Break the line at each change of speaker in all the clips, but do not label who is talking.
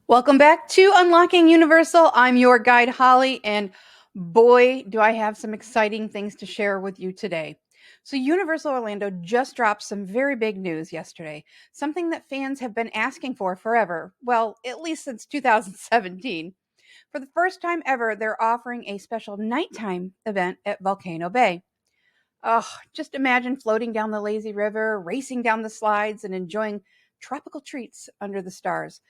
Welcome back to Unlocking Universal. I'm your guide, Holly, and boy, do I have some exciting things to share with you today. So, Universal Orlando just dropped some very big news yesterday, something that fans have been asking for forever. Well, at least since 2017. For the first time ever, they're offering a special nighttime event at Volcano Bay. Oh, just imagine floating down the lazy river, racing down the slides, and enjoying tropical treats under the stars.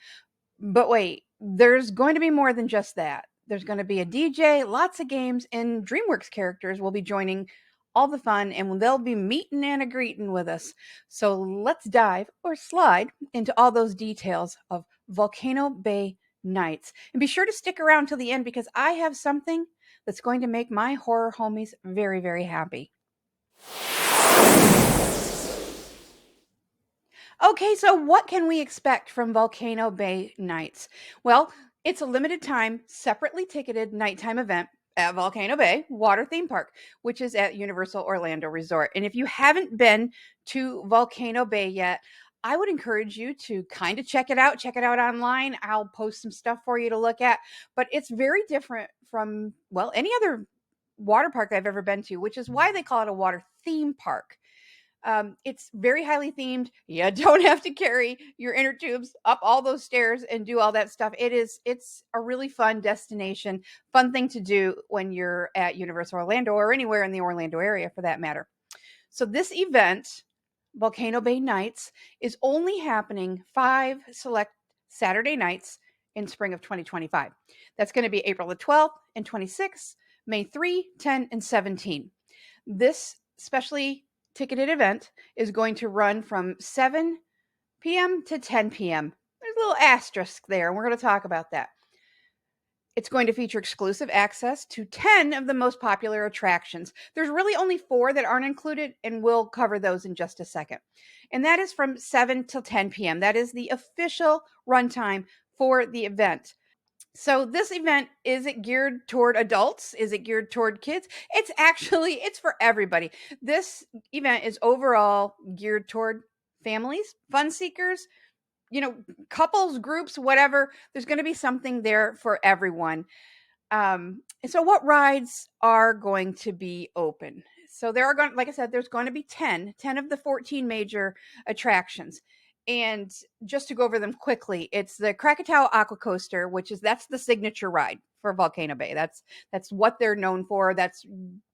But wait, there's going to be more than just that. There's going to be a DJ, lots of games, and DreamWorks characters will be joining all the fun and they'll be meeting and a greeting with us. So let's dive or slide into all those details of Volcano Bay Nights. And be sure to stick around till the end because I have something that's going to make my horror homies very, very happy. Okay, so what can we expect from Volcano Bay Nights? Well, it's a limited time, separately ticketed nighttime event at Volcano Bay Water Theme Park, which is at Universal Orlando Resort. And if you haven't been to Volcano Bay yet, I would encourage you to kind of check it out. Check it out online. I'll post some stuff for you to look at. But it's very different from, well, any other water park I've ever been to, which is why they call it a water theme park. It's very highly themed. You don't have to carry your inner tubes up all those stairs and do all that stuff. It's a really fun destination, fun thing to do when you're at Universal Orlando or anywhere in the Orlando area for that matter. So this event, Volcano Bay Nights, is only happening 5 select Saturday nights in spring of 2025. That's going to be April the 12th and 26th, May 3, 10, and 17. This specially ticketed event is going to run from 7 p.m. to 10 p.m. There's a little asterisk there, and we're going to talk about that. It's going to feature exclusive access to 10 of the most popular attractions. There's really only 4 that aren't included, and we'll cover those in just a second. And that is from 7 till 10 p.m. That is the official runtime for the event. So this event, is it geared toward adults? Is it geared toward kids? It's for everybody. This event is overall geared toward families, fun seekers, couples, groups, whatever. There's going to be something there for everyone. And so what rides are going to be open? So there are going, like I said, there's going to be 10 of the 14 major attractions. And just to go over them quickly, it's the Krakatoa Aqua Coaster, that's the signature ride for Volcano Bay. That's what they're known for. That's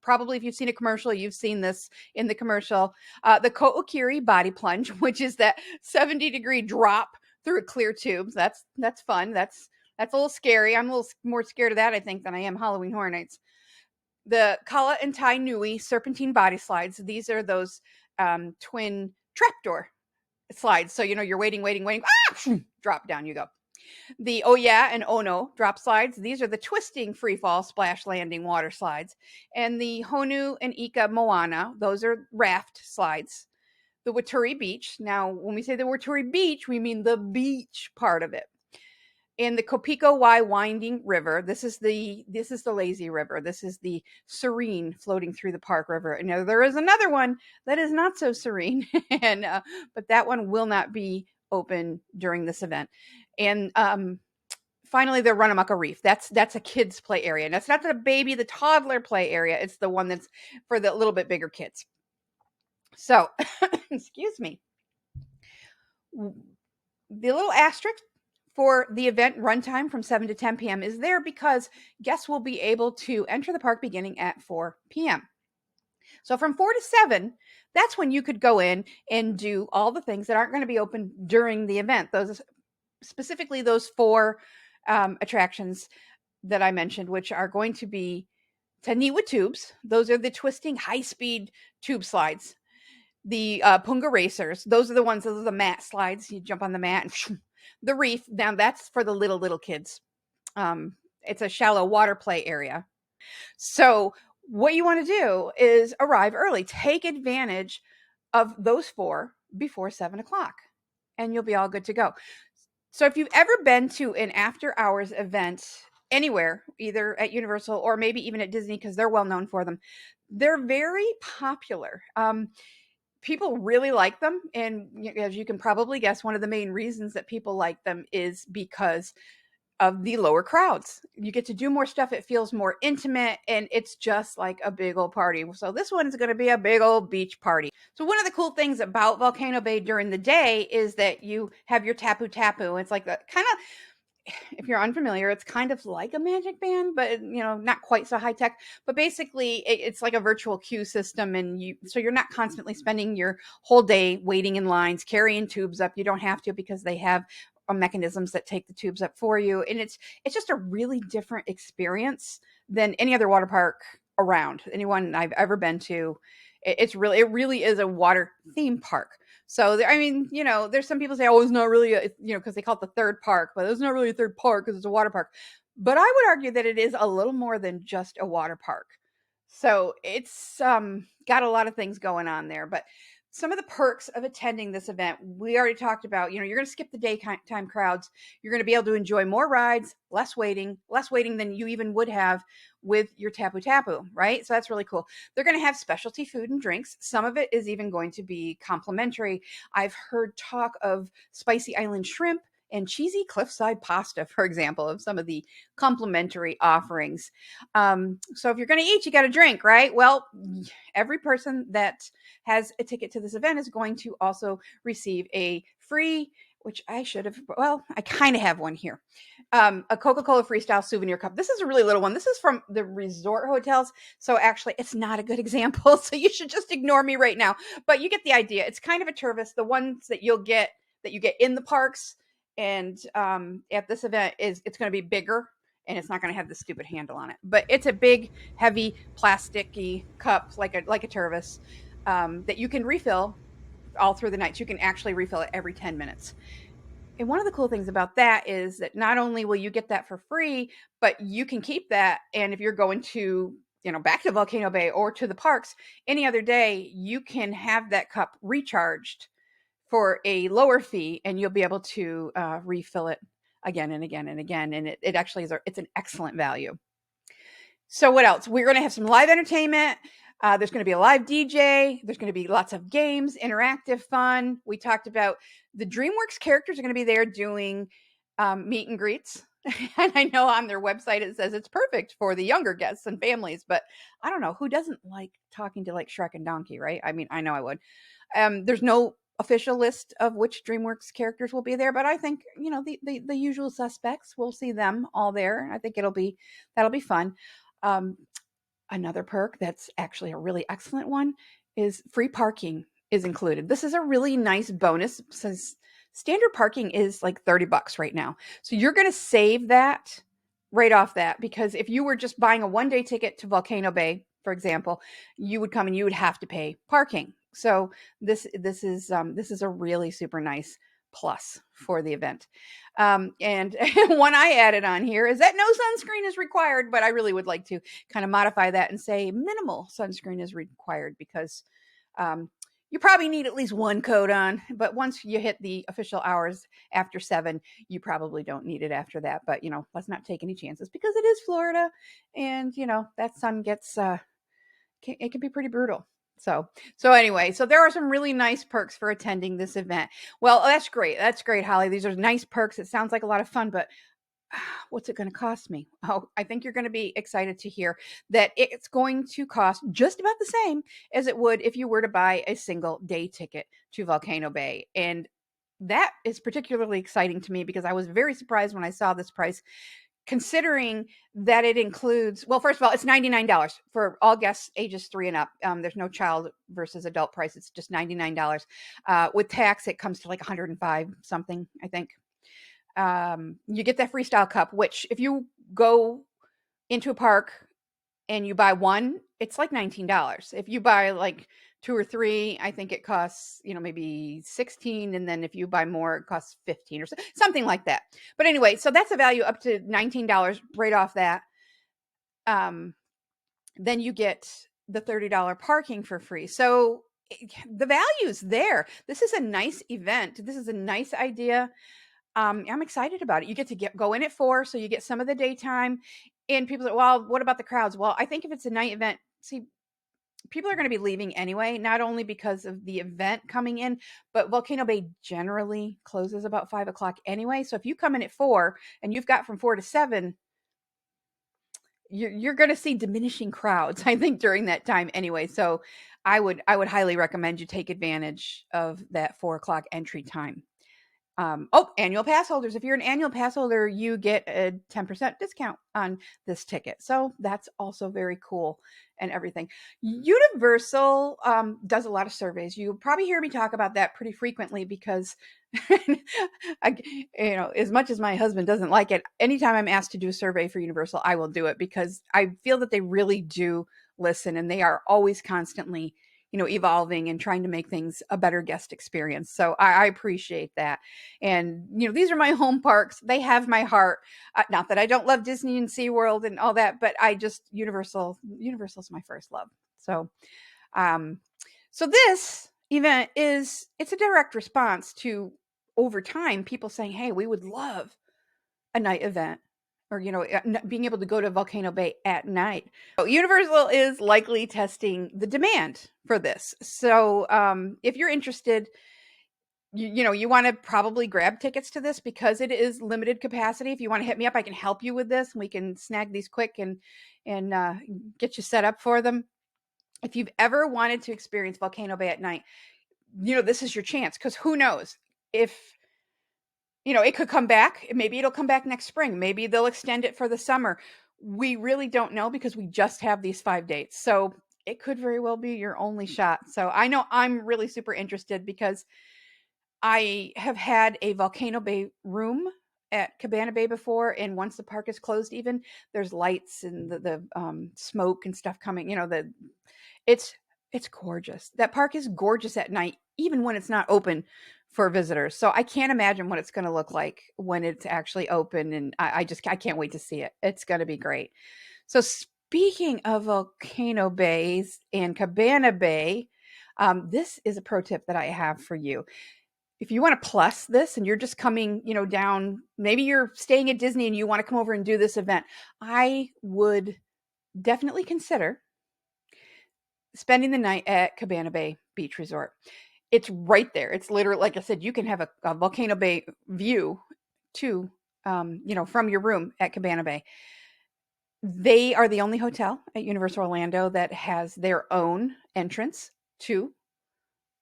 probably, if you've seen a commercial, you've seen this in the commercial. The Ko'okiri Body Plunge, which is that 70-degree drop through a clear tube. That's fun. That's a little scary. I'm a little more scared of that, I think, than I am Halloween Horror Nights. The Kala and Tai Nui Serpentine Body Slides. These are those twin trapdoor slides. So, you're waiting. Drop down you go. The Oya and Ono drop slides. These are the twisting free fall splash landing water slides. And the Honu and Ika Moana, those are raft slides. The Waturi Beach. Now, when we say the Waturi Beach, we mean the beach part of it. In the Kopiko Y winding river, this is the lazy river. This is the serene floating through the park river. And now there is another one that is not so serene, and but that one will not be open during this event. And finally, the Runamucka Reef. That's a kids play area. And that's not the toddler play area. It's the one that's for the little bit bigger kids. So, excuse me. The little asterisk for the event runtime from 7 to 10 p.m. is there because guests will be able to enter the park beginning at 4 p.m. So from 4 to 7, that's when you could go in and do all the things that aren't going to be open during the event. Those specifically those 4 attractions that I mentioned, which are going to be Taniwa tubes. Those are the twisting high-speed tube slides. The Punga Racers. Those are the mat slides. You jump on the mat and the reef. Now that's for the little kids. It's a shallow water play area. So what you want to do is arrive early. Take advantage of those 4 before 7 o'clock, and you'll be all good to go. So if you've ever been to an after hours event anywhere, either at Universal or maybe even at Disney, because they're well known for them, they're very popular. people really like them, and as you can probably guess, one of the main reasons that people like them is because of the lower crowds. You get to do more stuff, it feels more intimate, and it's just like a big old party. So this one is going to be a big old beach party. So one of the cool things about Volcano Bay during the day is that you have your tapu tapu. It's like the kind of, if you're unfamiliar, it's kind of like a magic band, but not quite so high tech. But basically, it's like a virtual queue system, and you're not constantly spending your whole day waiting in lines, carrying tubes up. You don't have to, because they have mechanisms that take the tubes up for you, and it's just a really different experience than any other water park around. Anyone I've ever been to, it really is a water theme park. So there, I mean, there's some people say, "Oh, it's not really because they call it the third park," but it's not really a third park because it's a water park. But I would argue that it is a little more than just a water park. So it's got a lot of things going on there. But some of the perks of attending this event, we already talked about. You're going to skip the daytime crowds. You're going to be able to enjoy more rides, less waiting than you even would have with your tapu tapu, right? So that's really cool. They're going to have specialty food and drinks. Some of it is even going to be complimentary. I've heard talk of spicy island shrimp and cheesy cliffside pasta, for example, of some of the complimentary offerings. So if you're going to eat, you got to drink, right? Well, every person that has a ticket to this event is going to also receive a free, which I should have, well, I kind of have one here. A Coca-Cola Freestyle souvenir cup. This is a really little one. This is from the resort hotels. So actually, it's not a good example. So you should just ignore me right now. But you get the idea. It's kind of a Tervis. The ones that you get in the parks and at this event it's going to be bigger, and it's not going to have the stupid handle on it. But it's a big, heavy, plasticky cup like a Tervis that you can refill all through the night. You can actually refill it every 10 minutes. And one of the cool things about that is that not only will you get that for free, but you can keep that. And if you're going to, back to Volcano Bay or to the parks any other day, you can have that cup recharged for a lower fee, and you'll be able to refill it again and again and again. And it actually it's an excellent value. So what else? We're going to have some live entertainment. There's going to be a live DJ. There's going to be lots of games, interactive fun. We talked about the DreamWorks characters are going to be there doing meet and greets. And I know on their website it says it's perfect for the younger guests and families, but I don't know who doesn't like talking to like Shrek and Donkey, right? I mean, I know I would. There's no official list of which DreamWorks characters will be there, but I think the usual suspects. We'll see them all there. I think that'll be fun. Um, Another perk that's actually a really excellent one is free parking is included. This is a really nice bonus since standard parking is like $30 right now. So you're going to save that right off that, because if you were just buying a one-day ticket to Volcano Bay, for example, you would come and you would have to pay parking. So this is a really super nice plus for the event. And one I added on here is that no sunscreen is required, but I really would like to kind of modify that and say minimal sunscreen is required, because you probably need at least one coat on, but once you hit the official hours after 7, you probably don't need it after that. But let's not take any chances, because it is Florida, and that sun gets it can be pretty brutal. So anyway, so there are some really nice perks for attending this event. Well, that's great. That's great, Holly. These are nice perks. It sounds like a lot of fun, but what's it going to cost me? Oh, I think you're going to be excited to hear that it's going to cost just about the same as it would if you were to buy a single day ticket to Volcano Bay. And that is particularly exciting to me because I was very surprised when I saw this price, considering that it includes, well, first of all, it's $99 for all guests ages 3 and up. There's no child versus adult price. It's just $99. With tax, it comes to like 105 something, I think. You get that freestyle cup, which if you go into a park and you buy one, it's like $19. If you buy like 2 or 3, I think it costs, maybe 16. And then if you buy more, it costs 15 or something like that. But anyway, so that's a value up to $19 right off that. Then you get the $30 parking for free. So the value's there. This is a nice event. This is a nice idea. I'm excited about it. You get to go in at 4, so you get some of the daytime. And people say, well, what about the crowds? Well, I think if it's a night event, see, people are going to be leaving anyway, not only because of the event coming in, but Volcano Bay generally closes about 5 o'clock anyway. So if you come in at 4 and you've got from 4 to 7, you're going to see diminishing crowds, I think, during that time anyway. So I would highly recommend you take advantage of that 4 o'clock entry time. Annual pass holders. If you're an annual pass holder, you get a 10% discount on this ticket. So that's also very cool and everything. Universal does a lot of surveys. You probably hear me talk about that pretty frequently because, I, as much as my husband doesn't like it, anytime I'm asked to do a survey for Universal, I will do it because I feel that they really do listen and they are always constantly evolving and trying to make things a better guest experience. So I appreciate that. And, these are my home parks. They have my heart. Not that I don't love Disney and SeaWorld and all that, but Universal's my first love. So, um, so this event it's a direct response to over time, people saying, hey, we would love a night event or, being able to go to Volcano Bay at night. So Universal is likely testing the demand for this. So if you're interested, you want to probably grab tickets to this because it is limited capacity. If you want to hit me up, I can help you with this and we can snag these quick and get you set up for them. If you've ever wanted to experience Volcano Bay at night, this is your chance because who knows if it could come back. Maybe it'll come back next spring. Maybe they'll extend it for the summer. We really don't know because we just have these 5 dates. So it could very well be your only shot. So I know I'm really super interested because I have had a Volcano Bay room at Cabana Bay before, and once the park is closed, even there's lights and the smoke and stuff coming. It's it's gorgeous. That park is gorgeous at night, even when it's not open for visitors. So I can't imagine what it's going to look like when it's actually open, and I can't wait to see it. It's going to be great. So speaking of Volcano Bays and Cabana Bay, this is a pro tip that I have for you. If you want to plus this and you're just coming, down, maybe you're staying at Disney and you want to come over and do this event, I would definitely consider spending the night at Cabana Bay Beach Resort. It's right there. It's literally, like I said, you can have a Volcano Bay view to, from your room at Cabana Bay. They are the only hotel at Universal Orlando that has their own entrance to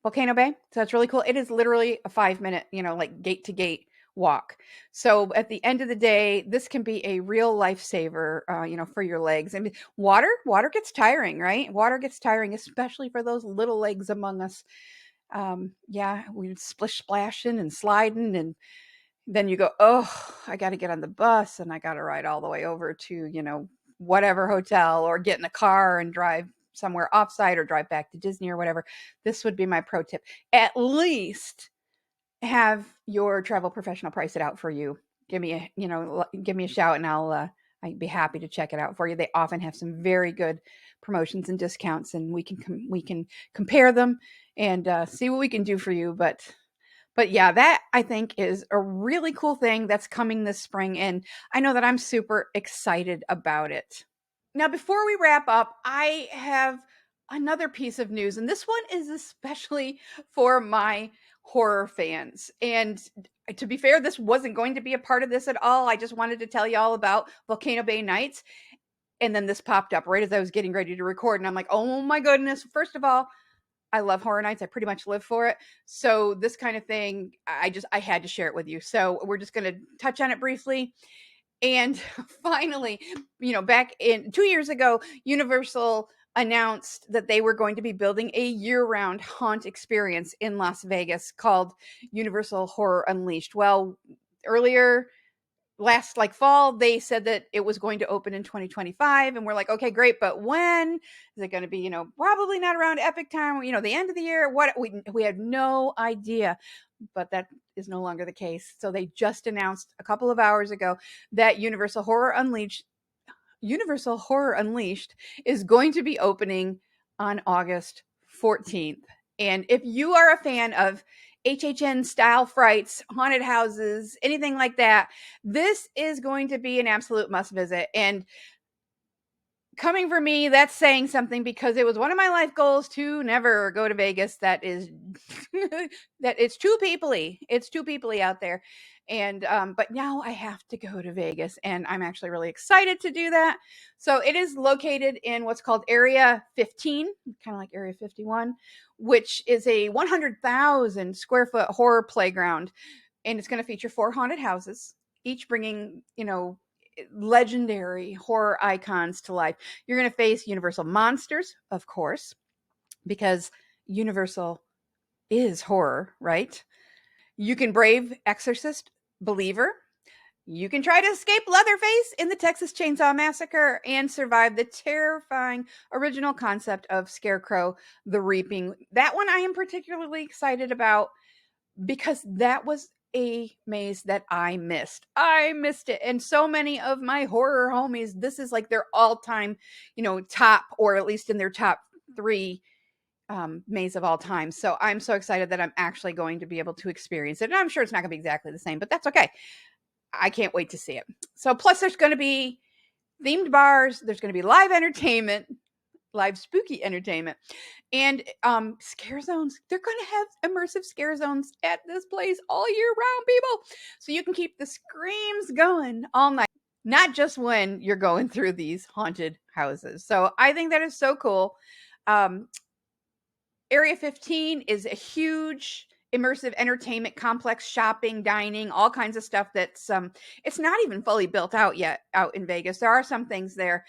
Volcano Bay. So that's really cool. It is literally a 5-minute, like gate to gate walk. So at the end of the day, this can be a real lifesaver, for your legs. I mean, water gets tiring, right? Water gets tiring, especially for those little legs among us. Yeah, we splish splashing and sliding, and then you go, oh, I got to get on the bus and I got to ride all the way over to, whatever hotel or get in the car and drive somewhere offsite or drive back to Disney or whatever. This would be my pro tip. At least have your travel professional price it out for you. Give me a shout and I'd be happy to check it out for you. They often have some very good promotions and discounts, and we can compare them and see what we can do for you. But yeah, that I think is a really cool thing that's coming this spring, and I know that I'm super excited about it. Now, before we wrap up, I have another piece of news, and this one is especially for my horror fans. And to be fair, this wasn't going to be a part of this at all. I just wanted to tell you all about Volcano Bay Nights. And then this popped up right as I was getting ready to record. And I'm like, oh my goodness. First of all, I love horror nights. I pretty much live for it. So this kind of thing, I had to share it with you. So we're just going to touch on it briefly. And finally, back in 2 years ago, Universal announced that they were going to be building a year-round haunt experience in Las Vegas called Universal Horror Unleashed. Well, earlier last fall, they said that it was going to open in 2025, and we're like, okay, great, but when is it going to be? Probably not around Epic time, the end of the year. What we had no idea, but that is no longer the case. So they just announced a couple of hours ago that Universal Horror Unleashed is going to be opening on August 14th. And if you are a fan of HHN style frights, haunted houses, anything like that, this is going to be an absolute must visit. And coming from me, that's saying something because it was one of my life goals to never go to Vegas. That is that it's too peoply. It's too peoply out there. And but now I have to go to Vegas and I'm actually really excited to do that. So it is located in what's called Area 15, kind of like Area 51, which is a 100,000 square foot horror playground, and it's going to feature 4 haunted houses, each bringing, legendary horror icons to life. You're going to face Universal monsters, of course, because Universal is horror, right? You can brave Exorcist Believer. You can try to escape Leatherface in the Texas Chainsaw Massacre and survive the terrifying original concept of Scarecrow the Reaping. That one I am particularly excited about because that was a maze that I missed. I missed it. And so many of my horror homies, this is like their all-time, top, or at least in their top 3 maze of all time. So I'm so excited that I'm actually going to be able to experience it. And I'm sure it's not going to be exactly the same, but that's okay. I can't wait to see it. So plus there's going to be themed bars, there's going to be live entertainment, live spooky entertainment, and scare zones. They're going to have immersive scare zones at this place all year round, people. So you can keep the screams going all night, not just when you're going through these haunted houses. So I think that is so cool. Area 15 is a huge immersive entertainment complex, shopping, dining, all kinds of stuff that's it's not even fully built out yet out in Vegas. There are some things there.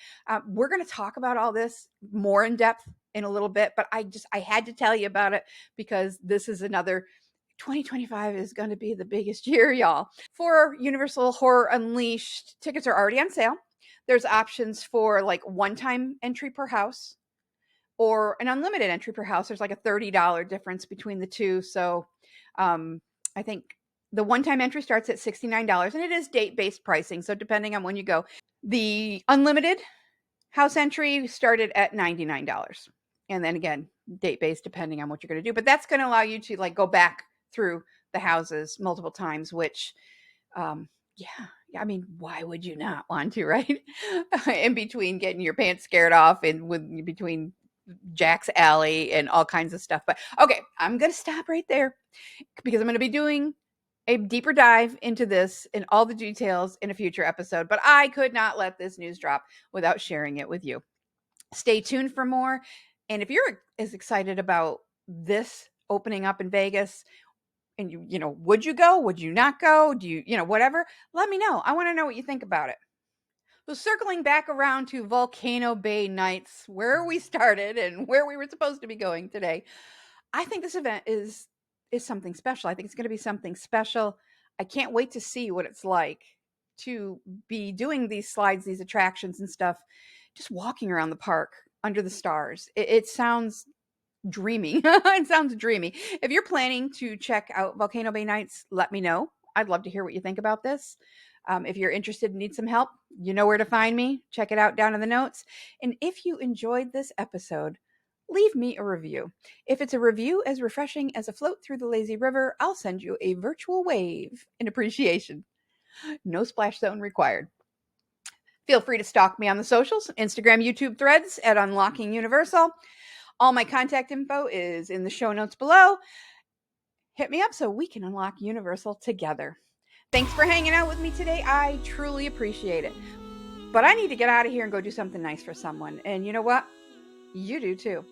We're going to talk about all this more in depth in a little bit, but I had to tell you about it because this is another 2025 is going to be the biggest year, y'all. For Universal Horror Unleashed, tickets are already on sale. There's options for like one-time entry per house or an unlimited entry per house. There's like a $30 difference between the two. So I think the one-time entry starts at $69 and it is date-based pricing. So depending on when you go, the unlimited house entry started at $99. And then again, date-based depending on what you're going to do. But that's going to allow you to like go back through the houses multiple times, which yeah, I mean, why would you not want to, right? In between getting your pants scared off and with between Jack's Alley and all kinds of stuff. But okay, I'm going to stop right there because I'm going to be doing a deeper dive into this and all the details in a future episode. But I could not let this news drop without sharing it with you. Stay tuned for more. And if you're as excited about this opening up in Vegas, and would you go? Would you not go? Do you, whatever? Let me know. I want to know what you think about it. So circling back around to Volcano Bay Nights, where we started and where we were supposed to be going today, I think this event is something special. I think it's going to be something special. I can't wait to see what it's like to be doing these slides, these attractions and stuff, just walking around the park under the stars. It sounds dreamy. It sounds dreamy. If you're planning to check out Volcano Bay Nights, let me know. I'd love to hear what you think about this. If you're interested and need some help, you know where to find me. Check it out down in the notes. And if you enjoyed this episode, leave me a review. If it's a review as refreshing as a float through the lazy river, I'll send you a virtual wave in appreciation. No splash zone required. Feel free to stalk me on the socials, Instagram, YouTube, Threads at Unlocking Universal. All my contact info is in the show notes below. Hit me up so we can unlock Universal together. Thanks for hanging out with me today. I truly appreciate it. But I need to get out of here and go do something nice for someone. And you know what? You do too.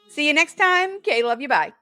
See you next time. Okay, love you. Bye.